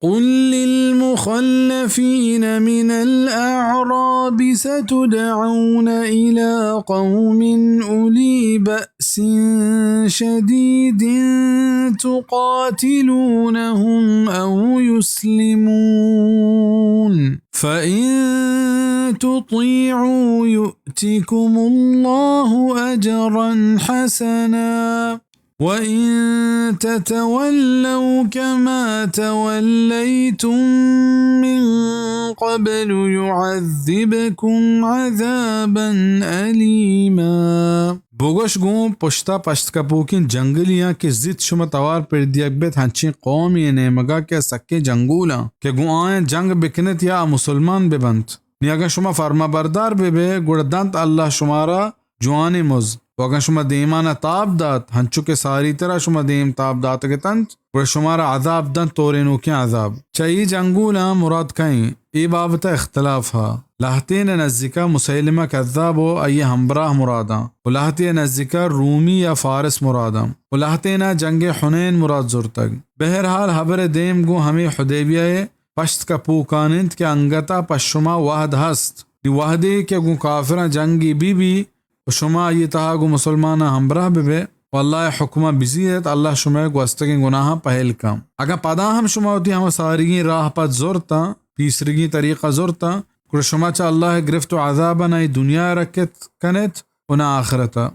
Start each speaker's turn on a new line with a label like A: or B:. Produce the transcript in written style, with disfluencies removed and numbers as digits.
A: قل للمخلفين من الأعراب ستدعون إلى قوم أولي بأس شديد تقاتلونهم أو يسلمون فإن تطيعوا يؤتكم الله أجرا حسنا وإن تتولوا كما توليتم من قبل يعذبكم عذابا أليما بوگش گون پشتا پشت کپوکین جنگلیاں کے زد شما توار پر دیگ بیت ہنچین قوم یہ نیمگا کے سکے جنگولاں کہ گون آئیں جنگ بکنت یا مسلمان ببند نیاگا شما فرما بردار بے گردانت اللہ شمارا جوانی مز وگن شما دیمانا تاب دات ہنچو کے ساری طرح شما دیم تاب دات کے تنت ور شمارا عذاب دن تورینو کی عذاب چاہیے جنگولا مراد کہیں ای بابتا اختلاف ہا لہتین نزدیکا مسیلمہ کذاب و ای ہمبراہ مرادا و لہتین نزدیکا رومی یا فارس مرادا و لہتین جنگ حنین مراد زرتگ بہرحال حبر دیم گو ہمیں حدیبیہ پشت کا پوکانند کے انگتا پشما وحد ہست دی وحدی کے گو کافرہ جنگی بی شما یہ تہاگو مسلمانہ ہمراہ بے واللہ حکمہ بزیت اللہ شما کو استگیں گناہ پہل کام اگر پدا ہم شما ہوتی ہم سارگی راہ پت زورتا پیسرگی طریقہ زورتا کہ شما چا اللہ گرفت و عذابا نئی دنیا رکت کنت ونا آخرتا